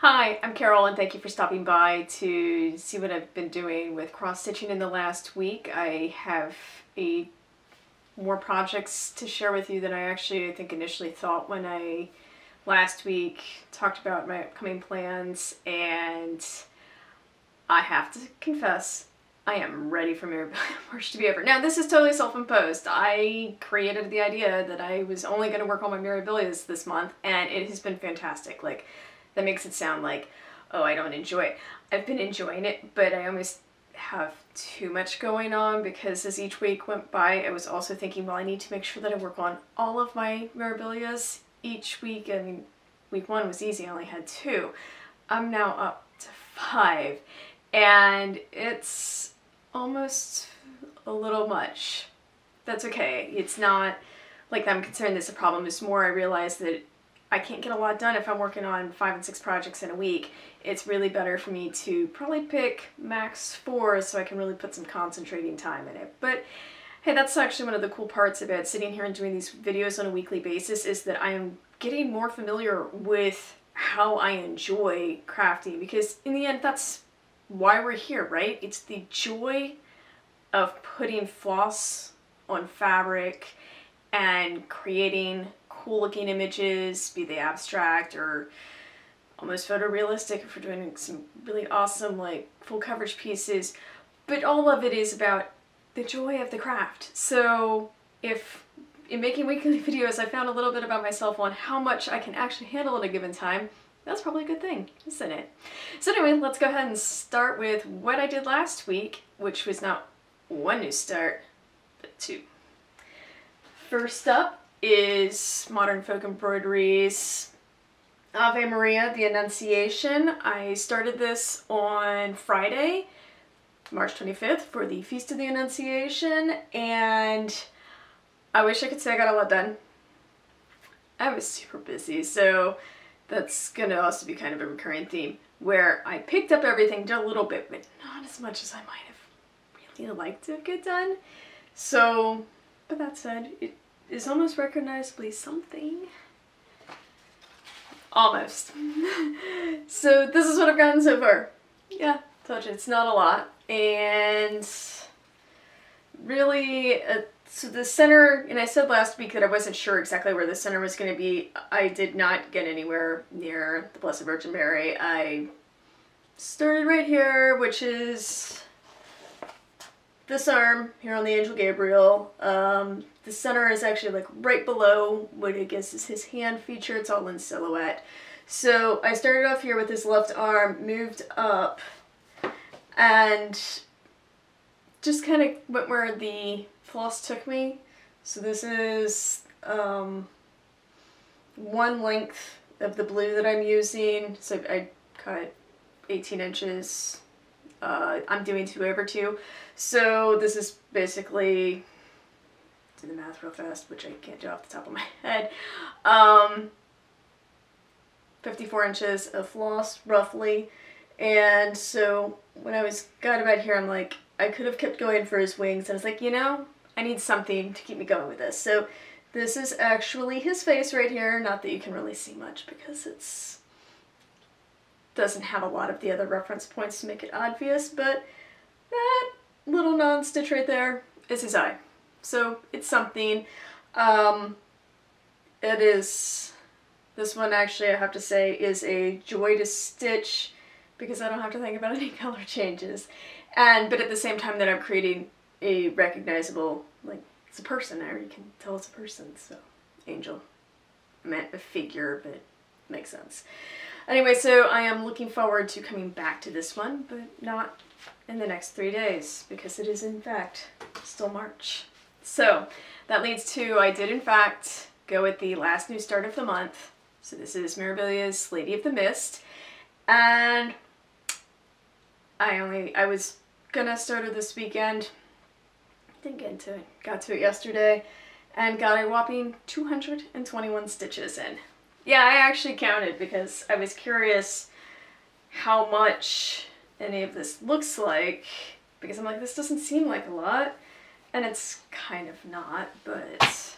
Hi, I'm Carol and thank you for stopping by to see what I've been doing with cross-stitching in the last week. I have more projects to share with you than I think initially thought when I last week talked about my upcoming plans, and I have to confess I am ready for Mirabilia March to be over. Now this is totally self-imposed. I created the idea that I was only going to work on my Mirabilias this month, and it has been fantastic. Like, that makes it sound like, oh, I don't enjoy it. I've been enjoying it, but I almost have too much going on because as each week went by, I was also thinking, well, I need to make sure that I work on all of my Mirabilias each week. I mean, week one was easy, I only had 2. I'm now up to 5, and it's almost a little much. That's okay. It's not like I'm concerned that's a problem. It's more I realize that I can't get a lot done if I'm working on 5 and 6 projects in a week. It's really better for me to probably pick max 4 so I can really put some concentrating time in it. But hey, that's actually one of the cool parts about sitting here and doing these videos on a weekly basis, is that I am getting more familiar with how I enjoy crafting, because in the end that's why we're here, right? It's the joy of putting floss on fabric and creating cool looking images, be they abstract or almost photorealistic if we're doing some really awesome like full coverage pieces. But all of it is about the joy of the craft. So if in making weekly videos I found a little bit about myself on how much I can actually handle at a given time, that's probably a good thing, isn't it? So anyway, let's go ahead and start with what I did last week, which was not 1 new start, but 2. First up is Modern Folk Embroideries Ave Maria, the Annunciation. I started this on Friday, March 25th, for the Feast of the Annunciation, and I wish I could say I got a lot done. I was super busy, so that's gonna also be kind of a recurring theme, where I picked up everything, did a little bit, but not as much as I might have really liked to get done. So, but that said, it is almost recognizably something. Almost. So this is what I've gotten so far. Yeah, told you, it's not a lot. And really, so the center, and I said last week that I wasn't sure exactly where the center was going to be. I did not get anywhere near the Blessed Virgin Mary. I started right here, which is this arm here on the Angel Gabriel. The center is actually like right below what I guess is his hand feature. It's all in silhouette. So I started off here with his left arm, moved up, and just kind of went where the floss took me. So this is 1 length of the blue that I'm using. So I cut 18 inches. I'm doing 2/2. So this is basically, do the math real fast, which I can't do off the top of my head, 54 inches of floss roughly. And so when I got about here, I'm like, I could have kept going for his wings, and I was like, you know, I need something to keep me going with this. So this is actually his face right here. Not that you can really see much because it's doesn't have a lot of the other reference points to make it obvious, but that little non-stitch right there is his eye. So it's something. It is, this one actually I have to say is a joy to stitch because I don't have to think about any color changes. But at the same time that I'm creating a recognizable, like, it's a person, I already can tell it's a person, so angel. I meant a figure, but makes sense. Anyway, so I am looking forward to coming back to this one, but not in the next 3 days, because it is in fact still March. So that leads to, I did in fact go with the last new start of the month. So this is Mirabilia's Lady of the Mist, and I was gonna start it this weekend, didn't get into it, got to it yesterday, and got a whopping 221 stitches in. Yeah, I actually counted because I was curious how much any of this looks like, because I'm like, this doesn't seem like a lot, and it's kind of not, but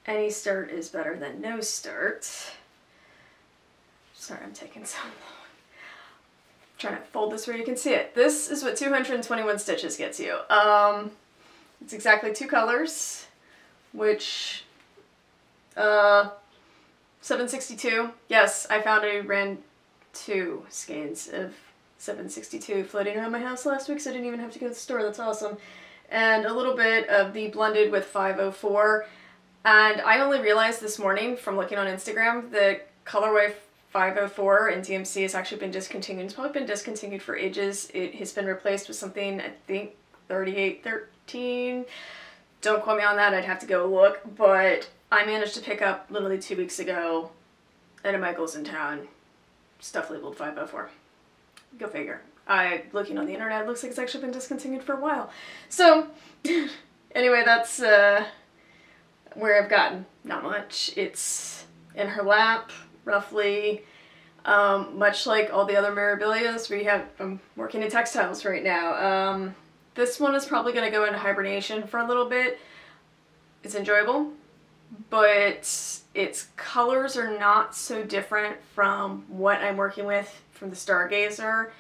any start is better than no start. Sorry, I'm taking so long. Trying to fold this where you can see it. This is what 221 stitches gets you. It's exactly 2 colors, which 762. Yes, I found I ran 2 skeins of 762 floating around my house last week, so I didn't even have to go to the store. That's awesome. And a little bit of the blended with 504. And I only realized this morning from looking on Instagram that colorway 504 in DMC has actually been discontinued. It's probably been discontinued for ages. It has been replaced with something, I think, 3813. Don't quote me on that, I'd have to go look. But I managed to pick up literally 2 weeks ago at a Michael's in town stuff labeled 504. Go figure. Looking on the internet, it looks like it's actually been discontinued for a while. So, anyway, that's where I've gotten. Not much. It's in her lap, roughly. Much like all the other Mirabilias, I'm working in textiles right now. This one is probably going to go into hibernation for a little bit. It's enjoyable, but its colors are not so different from what I'm working with from the Stargazer,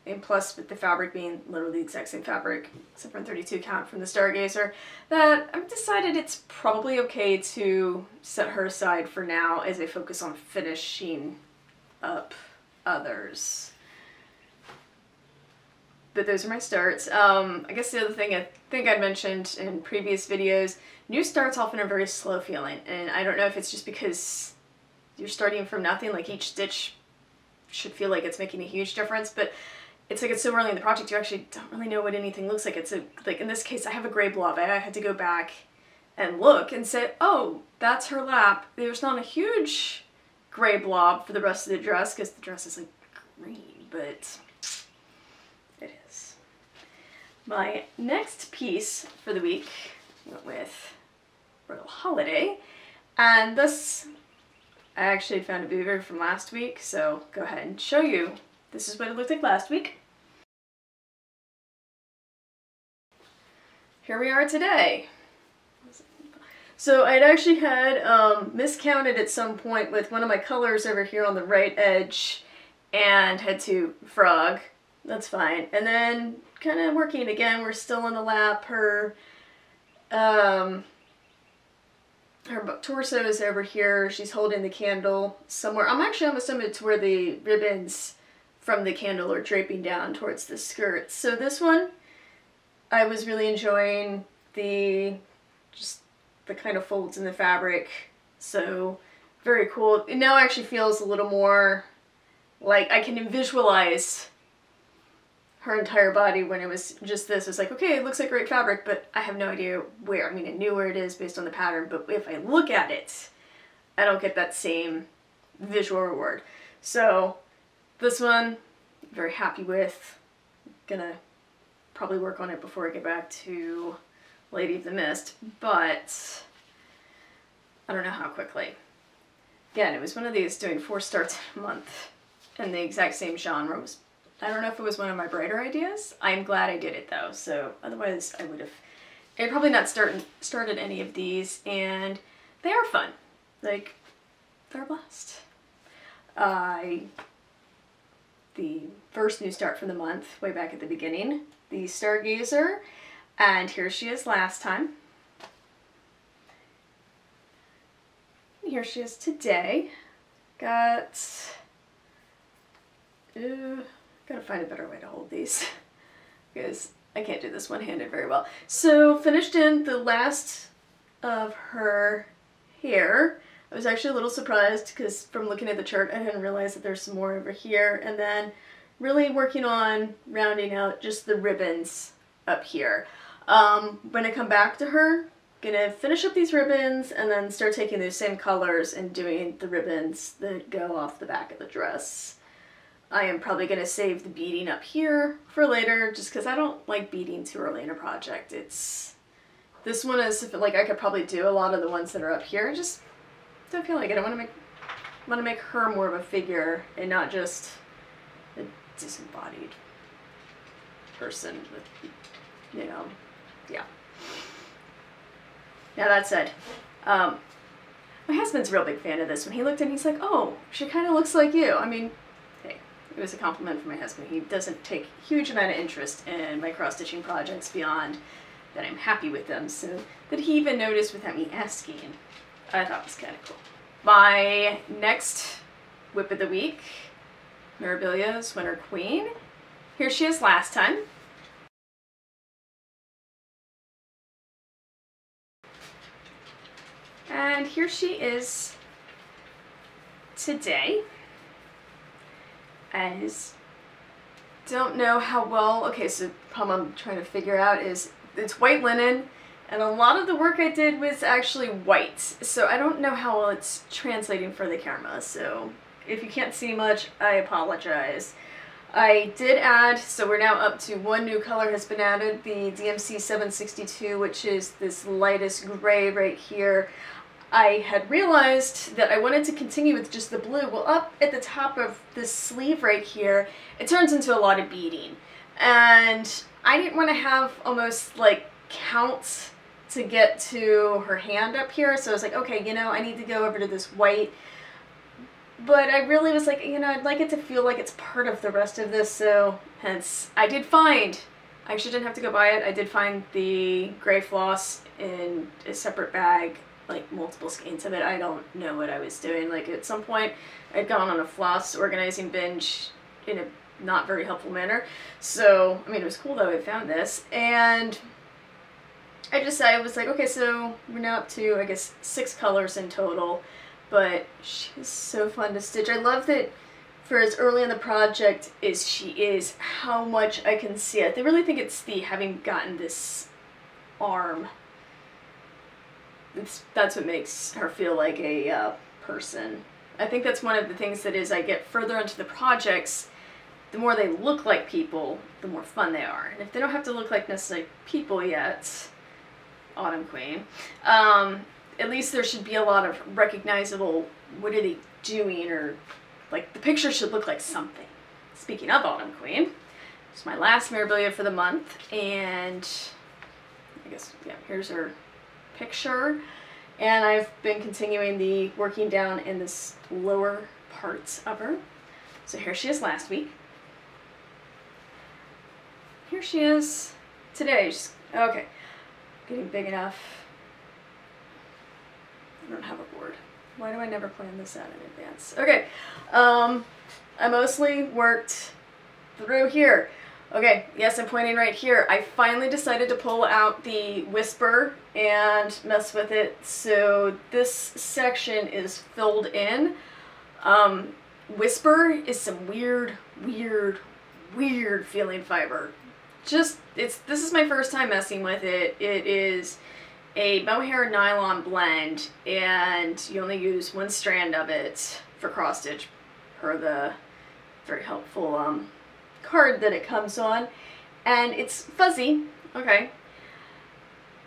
and plus with the fabric being literally the exact same fabric, except for 32 count from the Stargazer, that I've decided it's probably okay to set her aside for now as I focus on finishing up others. But those are my starts. I guess the other thing I think I mentioned in previous videos, new starts often are very slow feeling, and I don't know if it's just because you're starting from nothing, like each stitch should feel like it's making a huge difference, but it's like it's so early in the project you actually don't really know what anything looks like. Like in this case I have a gray blob. I had to go back and look and say, oh, that's her lap. There's not a huge gray blob for the rest of the dress because the dress is like green, but it is. My next piece for the week went with Royal Holiday, and this I actually found a beaver from last week, so go ahead and show you. This is what it looked like last week. Here we are today. So I'd actually had miscounted at some point with one of my colors over here on the right edge and had to frog. That's fine. And then kind of working again, we're still in the lap. Her torso is over here. She's holding the candle somewhere. I'm actually almost to where the ribbons from the candle are draping down towards the skirt. So this one, I was really enjoying just the kind of folds in the fabric. So very cool. It now actually feels a little more like I can visualize her entire body. When it was just this, it was like, okay, it looks like great fabric, but I have no idea where. I mean, I knew where it is based on the pattern, but if I look at it, I don't get that same visual reward. So this one, very happy with. Gonna probably work on it before I get back to Lady of the Mist, but I don't know how quickly. Again, it was one of these doing 4 starts in a month, and the exact same genre was, I don't know if it was one of my brighter ideas. I'm glad I did it though, so otherwise I'd probably not started any of these, and they are fun. Like, they're a blast. The first new start for the month, way back at the beginning, the Stargazer, and here she is last time. And here she is today. Gotta find a better way to hold these because I can't do this one-handed very well. So finished in the last of her hair. I was actually a little surprised because from looking at the chart I didn't realize that there's some more over here, and then really working on rounding out just the ribbons up here. When I come back to her, gonna finish up these ribbons and then start taking those same colors and doing the ribbons that go off the back of the dress. I am probably gonna save the beading up here for later just because I don't like beading too early in a project. This one is like I could probably do a lot of the ones that are up here. I just don't feel like it. I want to make her more of a figure and not just a disembodied person with, you know, yeah. Now that said, My husband's a real big fan of this one. He looked and he's like, oh, she kind of looks like you. I mean, hey, it was a compliment from my husband. He doesn't take a huge amount of interest in my cross-stitching projects beyond that I'm happy with them. So that he even noticed without me asking, I thought was kind of cool. My next whip of the week, Mirabilia's Winter Queen. Here she is last time. And here she is today. As don't know how well, okay, so the problem I'm trying to figure out is it's white linen, and a lot of the work I did was actually white. So I don't know how well it's translating for the camera. So if you can't see much, I apologize. I did add, so we're now up to one new color has been added, the DMC 762, which is this lightest gray right here. I had realized that I wanted to continue with just the blue. Well, up at the top of this sleeve right here, it turns into a lot of beading. And I didn't want to have almost like counts to get to her hand up here. So I was like, okay, you know, I need to go over to this white. But I really was like, you know, I'd like it to feel like it's part of the rest of this. So hence, I did find, I actually didn't have to go buy it. I did find the gray floss in a separate bag, like multiple skeins of it. I don't know what I was doing. Like at some point I'd gone on a floss organizing binge in a not very helpful manner. So, I mean, it was cool though I found this. And I was like, okay, so we're now up to, I guess, 6 colors in total. But she's so fun to stitch. I love that for as early in the project as she is, how much I can see it. I really think it's the having gotten this arm. That's what makes her feel like a person. I think that's one of the things that is I get further into the projects, the more they look like people, the more fun they are. And if they don't have to look like necessarily people yet, Autumn Queen, at least there should be a lot of recognizable, what are they doing, or like the picture should look like something. Speaking of Autumn Queen, it's my last Mirabilia for the month, and I guess, yeah, here's her picture. And I've been continuing the working down in this lower parts of her. So here she is last week. Here she is today. Okay, getting big enough. I don't have a board. Why do I never plan this out in advance? Okay, I mostly worked through here. Okay, yes, I'm pointing right here. I finally decided to pull out the Whisper and mess with it. So this section is filled in. Whisper is some weird feeling fiber. This is my first time messing with it. It is a mohair nylon blend, and you only use one strand of it for cross stitch per the very helpful card that it comes on, and it's fuzzy. Okay.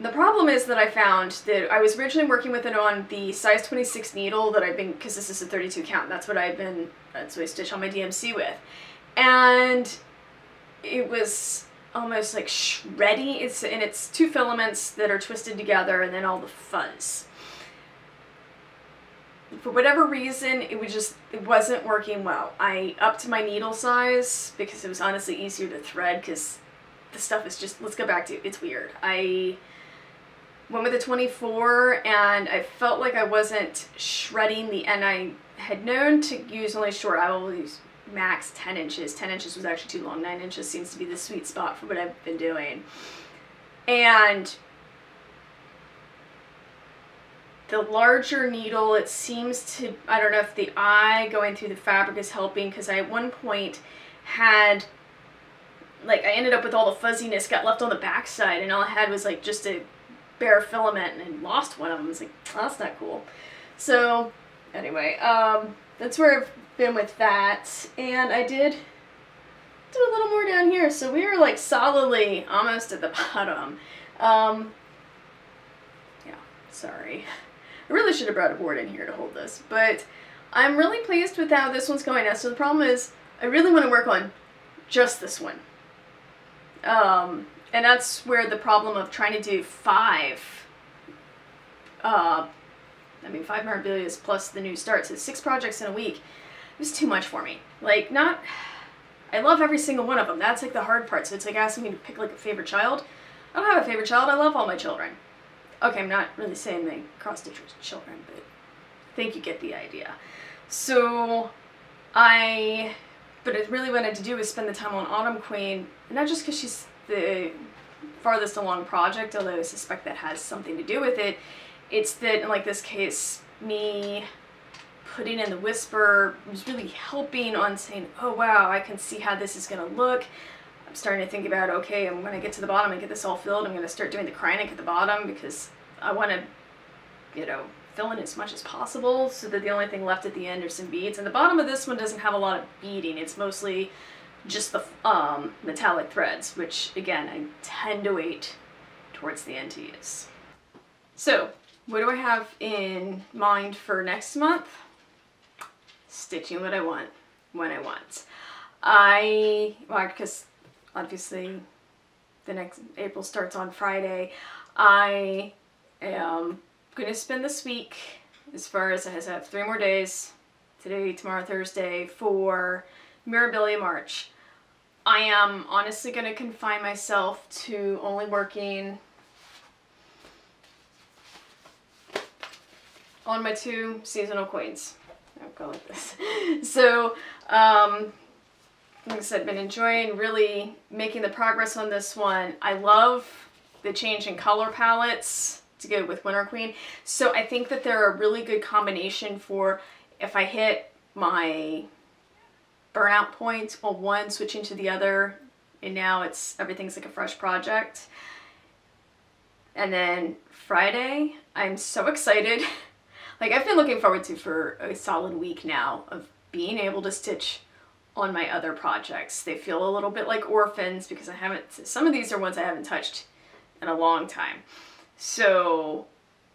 The problem is that I found that I was originally working with it on the size 26 needle that I've been, because this is a 32 count, that's what I stitch on my DMC with, and it was almost like shreddy. And it's 2 filaments that are twisted together, and then all the fuzz. For whatever reason, it wasn't working well. I upped my needle size because it was honestly easier to thread, because the stuff is just, let's go back to, it's weird. I went with a 24, and I felt like I wasn't shredding the end. I had known to use only short. I will use max 10 inches. 10 inches was actually too long. 9 inches seems to be the sweet spot for what I've been doing. And the larger needle, it seems to, I don't know if the eye going through the fabric is helping, because I at one point had, like, I ended up with all the fuzziness got left on the back side, and all I had was like just a bare filament, and I lost one of them. I was like, oh, that's not cool. So anyway, that's where I've been with that. And I did do a little more down here, so we were like solidly almost at the bottom. Yeah, sorry. I really should have brought a board in here to hold this, but I'm really pleased with how this one's going now. So the problem is, I really want to work on just this one. And that's where the problem of trying to do 5, I I mean, 5 Mirabilias plus the new start, so 6 projects in a week. It was too much for me. Like, not... I love every single one of them. That's like the hard part. So it's like asking me to pick like a favorite child. I don't have a favorite child. I love all my children. Okay, I'm not really saying they cross-stitch children, but I think you get the idea. So but I really wanted to do is spend the time on Autumn Queen, not just because she's the farthest along project, although I suspect that has something to do with it. It's that, in like this case, me putting in the whisper was really helping on saying, oh wow, I can see how this is going to look. I'm starting to think about, okay, I'm going to get to the bottom and get this all filled. I'm going to start doing the Krynic at the bottom because I want to, you know, fill in as much as possible so that the only thing left at the end are some beads. And the bottom of this one doesn't have a lot of beading. It's mostly just the metallic threads, which again, I tend to wait towards the end to use. So what do I have in mind for next month? Stitching what I want, when I want. Well, because obviously the next April starts on Friday, I am going to spend this week, as far as I have 3 more days, today, tomorrow, Thursday, for Mirabilia March. I am honestly going to confine myself to only working on my 2 seasonal queens. I'll go like this. So, like I said, I've been enjoying really making the progress on this one. I love the change in color palettes to go with Winter Queen. So I think that they're a really good combination for if I hit my burnout point on one, switching to the other, and now everything's like a fresh project. And then Friday, I'm so excited. Like, I've been looking forward to for a solid week now of being able to stitch on my other projects. They feel a little bit like orphans because some of these are ones I haven't touched in a long time. So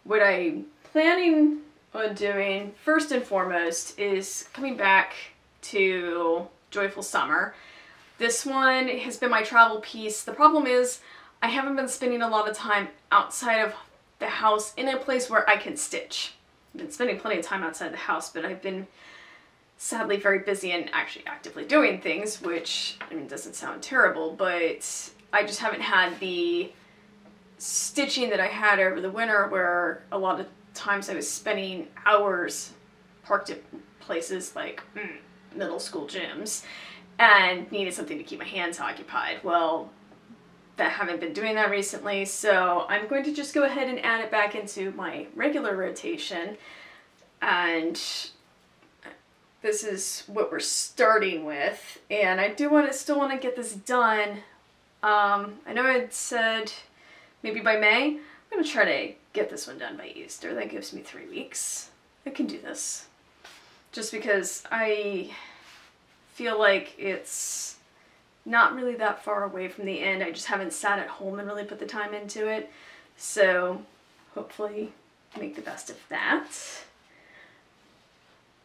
what I'm planning on doing first and foremost is coming back to Joyful Summer. This one has been my travel piece. The problem is I haven't been spending a lot of time outside of the house in a place where I can stitch. I've been spending plenty of time outside the house, but I've been sadly very busy and actually actively doing things, which, I mean, doesn't sound terrible, but I just haven't had the stitching that I had over the winter, where a lot of times I was spending hours parked at places like middle school gyms and needed something to keep my hands occupied. Well, I haven't been doing that recently, so I'm going to just go ahead and add it back into my regular rotation, and this is what we're starting with. And I do still want to get this done. I know I'd said maybe by May. I'm going to try to get this one done by Easter. That gives me 3 weeks. I can do this. Just because I feel like it's not really that far away from the end. I just haven't sat at home and really put the time into it. So hopefully make the best of that.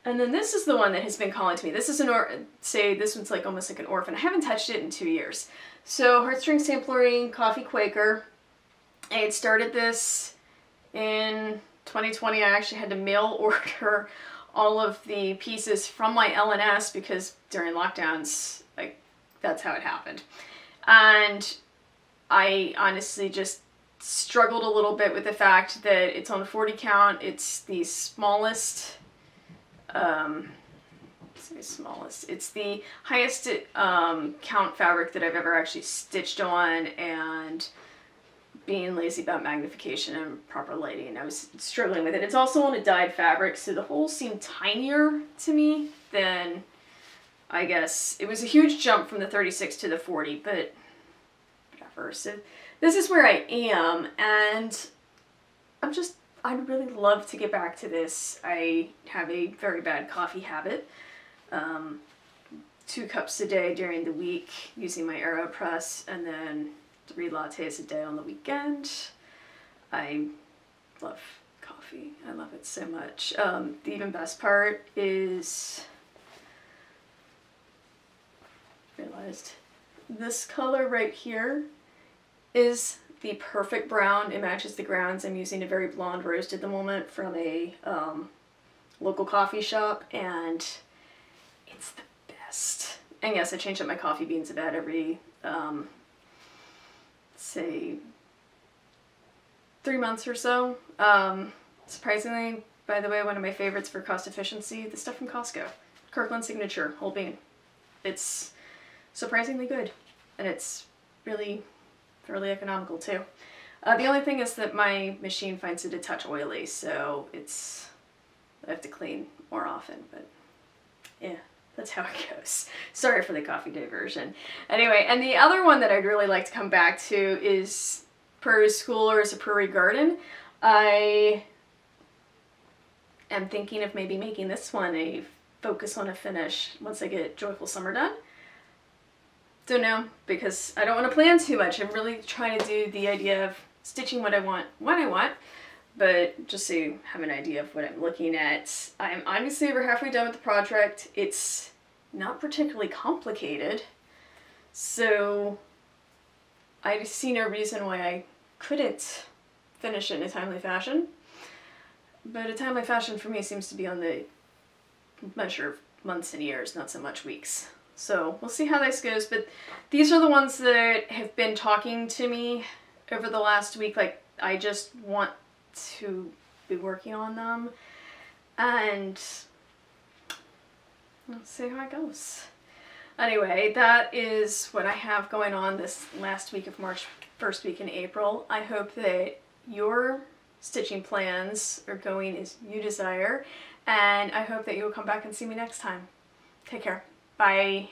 And then this is the one that has been calling to me. This is this one's like almost like an orphan. I haven't touched it in 2 years. So Heartstring Samplery Coffee Quaker. I had started this in 2020. I actually had to mail order all of the pieces from my LNS because during lockdowns, like, that's how it happened. And I honestly just struggled a little bit with the fact that it's on the 40 count. It's the smallest, it's the highest count fabric that I've ever actually stitched on, and being lazy about magnification and proper lighting, I was struggling with it. It's also on a dyed fabric, so the holes seem tinier to me than, I guess, it was a huge jump from the 36 to the 40, but whatever. So this is where I am, and I'd really love to get back to this. I have a very bad coffee habit. 2 cups a day during the week using my AeroPress, and then 3 lattes a day on the weekend. I love coffee. I love it so much. The even best part is, realized this color right here is the perfect brown. It matches the grounds. I'm using a very blonde roast at the moment from a local coffee shop, and it's the best. And yes, I change up my coffee beans about every, say, 3 months or so. Surprisingly, by the way, one of my favorites for cost efficiency, the stuff from Costco. Kirkland Signature whole bean. It's surprisingly good, and it's really fairly economical too. The only thing is that my machine finds it a touch oily, so I have to clean more often, but yeah, that's how it goes. Sorry for the coffee diversion. Anyway, and the other one that I'd really like to come back to is Prairie School, or is a Prairie Garden. I am thinking of maybe making this one a focus on a finish once I get Joyful Summer done. Don't know, because I don't want to plan too much. I'm really trying to do the idea of stitching what I want when I want, but just so you have an idea of what I'm looking at. I'm obviously over halfway done with the project. It's not particularly complicated, so I see no reason why I couldn't finish it in a timely fashion. But a timely fashion for me seems to be on the measure of months and years, not so much weeks. So we'll see how this goes, but these are the ones that have been talking to me over the last week. Like, I just want to be working on them, and let's see how it goes. Anyway, that is what I have going on this last week of March, first week in April. I hope that your stitching plans are going as you desire, and I hope that you will come back and see me next time. Take care. Bye.